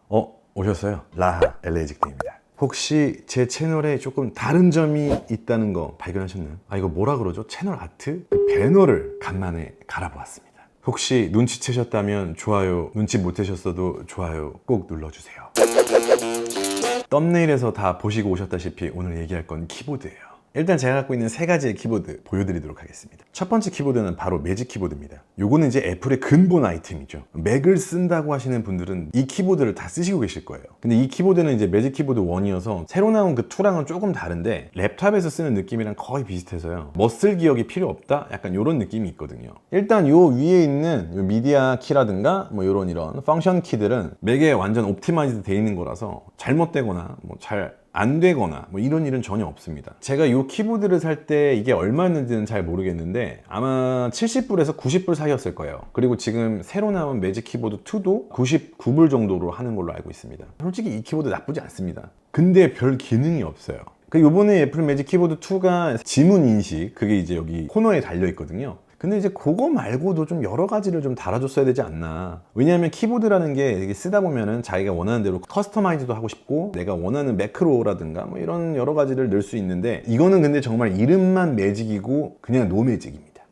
오셨어요? 라하 LA직딩입니다. 혹시 제 채널에 조금 다른 점이 있다는 거 발견하셨나요? 이거 뭐라 그러죠? 채널 아트? 그 배너를 간만에 갈아보았습니다. 혹시 눈치채셨다면 좋아요, 눈치 못 채셨어도 좋아요 꼭 눌러주세요. 썸네일에서 다 보시고 오셨다시피 오늘 얘기할 건 키보드예요. 일단 제가 갖고 있는 세 가지의 키보드 보여드리도록 하겠습니다. 첫 번째 키보드는 바로 매직 키보드입니다. 요거는 이제 애플의 근본 아이템이죠. 맥을 쓴다고 하시는 분들은 이 키보드를 다 쓰시고 계실 거예요. 근데 이 키보드는 이제 매직 키보드 1이어서 새로 나온 그 2랑은 조금 다른데 랩탑에서 쓰는 느낌이랑 거의 비슷해서요. 머슬 기억이 필요 없다? 약간 요런 느낌이 있거든요. 일단 요 위에 있는 요 미디어 키라든가 뭐 요런 이런 펑션 키들은 맥에 완전 옵티마이즈 되어 있는 거라서 잘못되거나 잘 안 되거나 이런 일은 전혀 없습니다. 제가 이 키보드를 살 때 이게 얼마였는지는 잘 모르겠는데 아마 70불에서 90불 사이였을 거예요. 그리고 지금 새로 나온 매직 키보드 2도 99불 정도로 하는 걸로 알고 있습니다. 솔직히 이 키보드 나쁘지 않습니다. 근데 별 기능이 없어요. 요번에 애플 매직 키보드 2가 지문 인식, 그게 이제 여기 코너에 달려 있거든요. 근데 이제 그거 말고도 좀 여러 가지를 좀 달아줬어야 되지 않나. 왜냐하면 키보드라는 게 이게 쓰다 보면은 자기가 원하는 대로 커스터마이즈도 하고 싶고 내가 원하는 매크로라든가 이런 여러 가지를 넣을 수 있는데 이거는 근데 정말 이름만 매직이고 그냥 노매직입니다.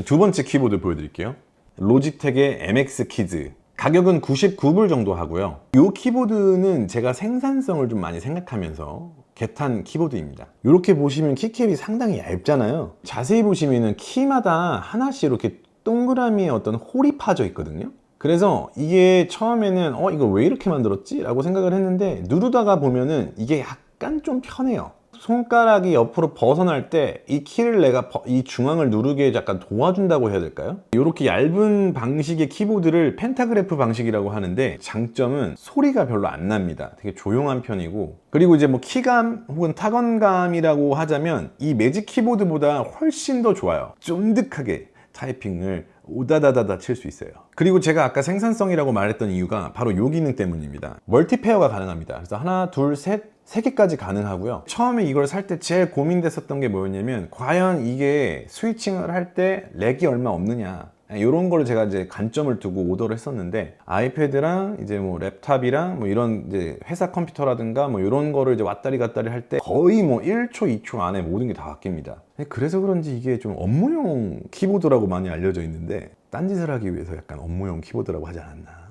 두 번째 키보드 보여드릴게요. 로지텍의 MX 키즈. 가격은 99불 정도 하고요. 이 키보드는 제가 생산성을 좀 많이 생각하면서 개탄 키보드입니다. 이렇게 보시면 키캡이 상당히 얇잖아요. 자세히 보시면 키마다 하나씩 이렇게 동그라미의 어떤 홀이 파져 있거든요. 그래서 이게 처음에는 이거 왜 이렇게 만들었지? 라고 생각을 했는데 누르다가 보면은 이게 약간 좀 편해요. 손가락이 옆으로 벗어날 때 이 키를 내가 이 중앙을 누르게 약간 도와준다고 해야 될까요? 이렇게 얇은 방식의 키보드를 펜타그래프 방식이라고 하는데 장점은 소리가 별로 안 납니다. 되게 조용한 편이고, 그리고 이제 키감 혹은 타건감이라고 하자면 이 매직 키보드보다 훨씬 더 좋아요. 쫀득하게 타이핑을 오다다다다 칠 수 있어요. 그리고 제가 아까 생산성이라고 말했던 이유가 바로 이 기능 때문입니다. 멀티페어가 가능합니다. 그래서 하나, 둘, 셋, 3개까지 가능하고요. 처음에 이걸 살 때 제일 고민됐었던 게 뭐였냐면 과연 이게 스위칭을 할 때 렉이 얼마 없느냐, 이런 거를 제가 이제 관점을 두고 오더를 했었는데 아이패드랑 이제 랩탑이랑 이런 이제 회사 컴퓨터라든가 이런 거를 이제 왔다리 갔다리 할 때 거의 1초, 2초 안에 모든 게 다 바뀝니다. 그래서 그런지 이게 좀 업무용 키보드라고 많이 알려져 있는데 딴짓을 하기 위해서 약간 업무용 키보드라고 하지 않았나.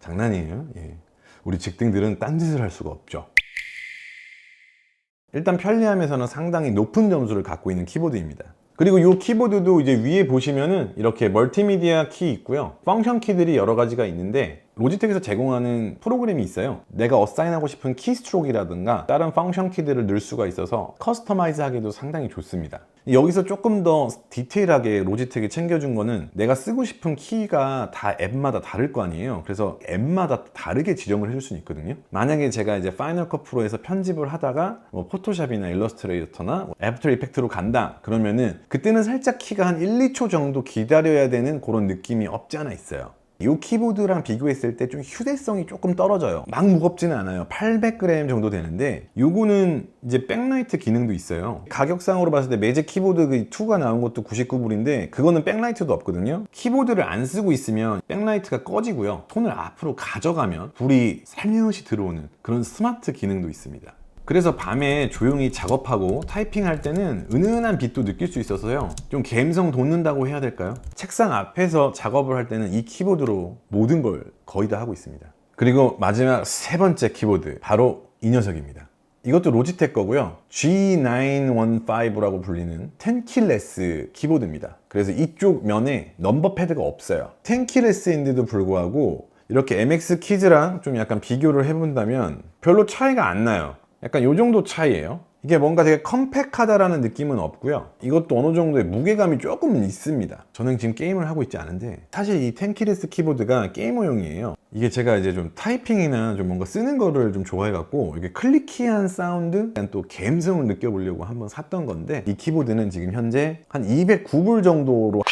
장난이에요. 예. 우리 직딩들은 딴짓을 할 수가 없죠. 일단 편리함에서는 상당히 높은 점수를 갖고 있는 키보드입니다. 그리고 이 키보드도 이제 위에 보시면은 이렇게 멀티미디어 키 있고요. 펑션 키들이 여러 가지가 있는데 로지텍에서 제공하는 프로그램이 있어요. 내가 어사인하고 싶은 키스트로크라든가 다른 펑션 키들을 넣을 수가 있어서 커스터마이즈 하기도 상당히 좋습니다. 여기서 조금 더 디테일하게 로지텍이 챙겨준 거는 내가 쓰고 싶은 키가 다 앱마다 다를 거 아니에요. 그래서 앱마다 다르게 지정을 해줄 수는 있거든요. 만약에 제가 이제 파이널 컷 프로에서 편집을 하다가 포토샵이나 일러스트레이터나 애프터 이펙트로 간다 그러면은 그때는 살짝 키가 한 1, 2초 정도 기다려야 되는 그런 느낌이 없지 않아 있어요. 이 키보드랑 비교했을 때 좀 휴대성이 조금 떨어져요. 막 무겁지는 않아요. 800g 정도 되는데 요거는 이제 백라이트 기능도 있어요. 가격상으로 봤을 때 매직 키보드 2가 나온 것도 99불인데 그거는 백라이트도 없거든요. 키보드를 안 쓰고 있으면 백라이트가 꺼지고요. 손을 앞으로 가져가면 불이 살며시 들어오는 그런 스마트 기능도 있습니다. 그래서 밤에 조용히 작업하고 타이핑할 때는 은은한 빛도 느낄 수 있어서요, 좀 감성 돋는다고 해야 될까요? 책상 앞에서 작업을 할 때는 이 키보드로 모든 걸 거의 다 하고 있습니다. 그리고 마지막 세 번째 키보드, 바로 이 녀석입니다. 이것도 로지텍 거고요. G915라고 불리는 텐키레스 키보드입니다. 그래서 이쪽 면에 넘버 패드가 없어요. 텐키레스인데도 불구하고 이렇게 MX 키즈랑 좀 약간 비교를 해본다면 별로 차이가 안 나요. 약간 요 정도 차이예요. 이게 뭔가 되게 컴팩하다라는 느낌은 없고요. 이것도 어느 정도의 무게감이 조금은 있습니다. 저는 지금 게임을 하고 있지 않은데 사실 이 텐키레스 키보드가 게이머용이에요. 이게 제가 이제 좀 타이핑이나 좀 뭔가 쓰는 거를 좀 좋아해갖고 이게 클리키한 사운드, 약간 또 감성을 느껴보려고 한번 샀던 건데 이 키보드는 지금 현재 한 209불 정도로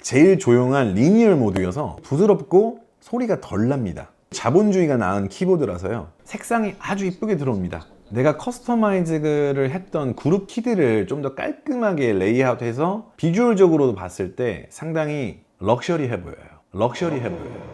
제일 조용한 리니얼 모드여서 부드럽고 소리가 덜 납니다. 자본주의가 낳은 키보드라서요, 색상이 아주 이쁘게 들어옵니다. 내가 커스터마이즈를 했던 그룹 키들을 좀 더 깔끔하게 레이아웃해서 비주얼적으로도 봤을 때 상당히 럭셔리해 보여요. 럭셔리해 보여요.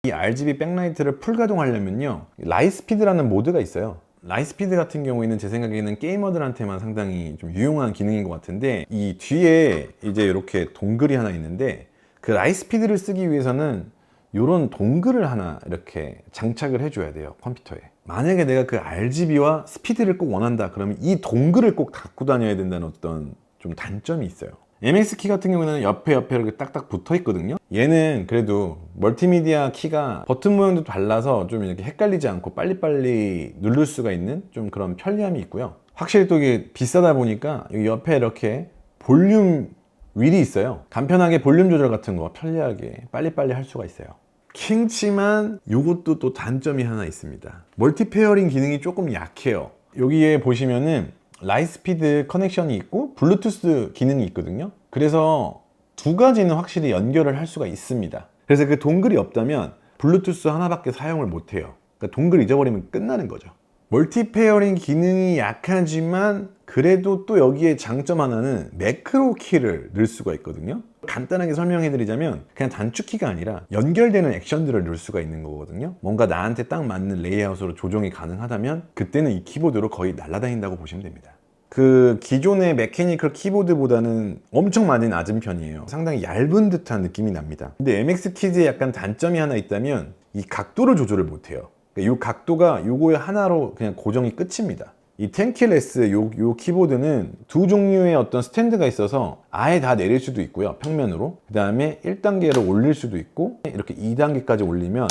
이 RGB 백라이트를 풀 가동하려면요, 라이스피드라는 모드가 있어요. 라이스피드 같은 경우에는 제 생각에는 게이머들한테만 상당히 좀 유용한 기능인 것 같은데, 이 뒤에 이제 이렇게 동글이 하나 있는데, 그 라이스피드를 쓰기 위해서는 이런 동글을 하나 이렇게 장착을 해줘야 돼요, 컴퓨터에. 만약에 내가 그 RGB와 스피드를 꼭 원한다 그러면 이 동글을 꼭 갖고 다녀야 된다는 어떤 좀 단점이 있어요. MX 키 같은 경우는 옆에 이렇게 딱딱 붙어 있거든요. 얘는 그래도 멀티미디어 키가 버튼 모양도 달라서 좀 이렇게 헷갈리지 않고 빨리빨리 누를 수가 있는 좀 그런 편리함이 있고요. 확실히 또 이게 비싸다 보니까 여기 옆에 이렇게 볼륨 휠이 있어요. 간편하게 볼륨 조절 같은 거 편리하게 빨리빨리 할 수가 있어요. 킹치만 이것도 또 단점이 하나 있습니다. 멀티 페어링 기능이 조금 약해요. 여기에 보시면은 라이스피드 커넥션이 있고 블루투스 기능이 있거든요. 그래서 두 가지는 확실히 연결을 할 수가 있습니다. 그래서 그 동글이 없다면 블루투스 하나밖에 사용을 못해요. 그러니까 동글 잊어버리면 끝나는 거죠. 멀티 페어링 기능이 약하지만 그래도 또 여기에 장점 하나는 매크로 키를 넣을 수가 있거든요. 간단하게 설명해 드리자면 그냥 단축키가 아니라 연결되는 액션들을 넣을 수가 있는 거거든요. 뭔가 나한테 딱 맞는 레이아웃으로 조정이 가능하다면 그때는 이 키보드로 거의 날아다닌다고 보시면 됩니다. 그 기존의 메케니컬 키보드보다는 엄청 많이 낮은 편이에요. 상당히 얇은 듯한 느낌이 납니다. 근데 MX 키즈에 약간 단점이 하나 있다면 이 각도를 조절을 못해요. 이 각도가 요거의 하나로 그냥 고정이 끝입니다. 이 텐키레스 요 키보드는 두 종류의 어떤 스탠드가 있어서 아예 다 내릴 수도 있고요, 평면으로. 그 다음에 1단계로 올릴 수도 있고 이렇게 2단계까지 올리면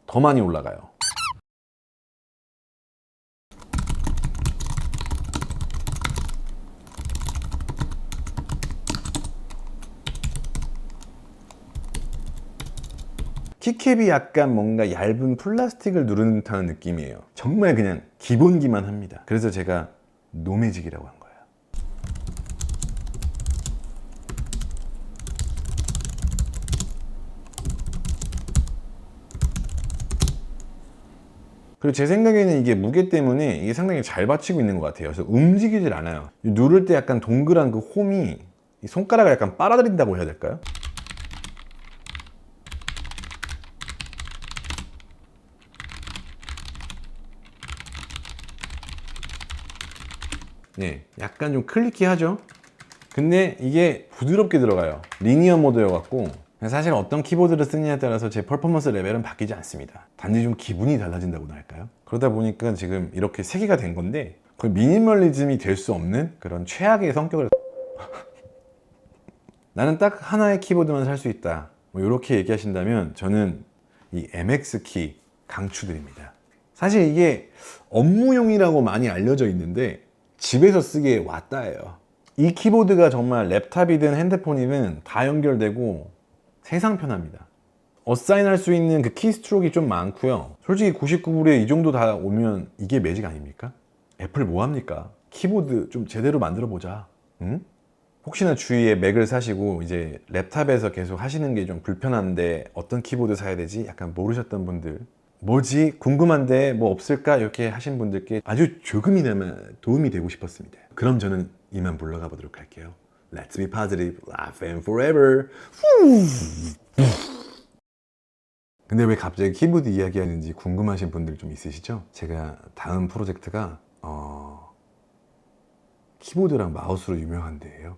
더 많이 올라가요. 키캡이 약간 뭔가 얇은 플라스틱을 누르는 듯한 느낌이에요. 정말 그냥 기본기만 합니다. 그래서 제가 노매직이라고 한 거예요. 그리고 제 생각에는 이게 무게 때문에 이게 상당히 잘 받치고 있는 것 같아요. 그래서 움직이질 않아요. 누를 때 약간 동그란 그 홈이 손가락을 약간 빨아들인다고 해야 될까요? 네, 약간 좀 클리키하죠? 근데 이게 부드럽게 들어가요. 리니어 모드여갖고 사실 어떤 키보드를 쓰느냐에 따라서 제 퍼포먼스 레벨은 바뀌지 않습니다. 단지 좀 기분이 달라진다고나 할까요? 그러다 보니까 지금 이렇게 세 개가 된 건데 거의 미니멀리즘이 될 수 없는 그런 최악의 성격을 나는 딱 하나의 키보드만 살 수 있다, 뭐 이렇게 얘기하신다면 저는 이 MX 키 강추드립니다. 사실 이게 업무용이라고 많이 알려져 있는데 집에서 쓰기에 왔다예요. 이 키보드가 정말 랩탑이든 핸드폰이든 다 연결되고 세상 편합니다. 어사인할 수 있는 그 키스트로크가 좀 많고요. 솔직히 99불에 이 정도 다 오면 이게 매직 아닙니까? 애플 뭐합니까? 키보드 좀 제대로 만들어 보자. 응? 혹시나 주위에 맥을 사시고 이제 랩탑에서 계속 하시는 게 좀 불편한데 어떤 키보드 사야 되지? 약간 모르셨던 분들, 뭐지? 궁금한데 뭐 없을까? 이렇게 하신 분들께 아주 조금이나마 도움이 되고 싶었습니다. 그럼 저는 이만 물러가 보도록 할게요. Let's be positive, laugh and forever. 근데 왜 갑자기 키보드 이야기하는지 궁금하신 분들 좀 있으시죠? 제가 다음 프로젝트가 키보드랑 마우스로 유명한 데예요.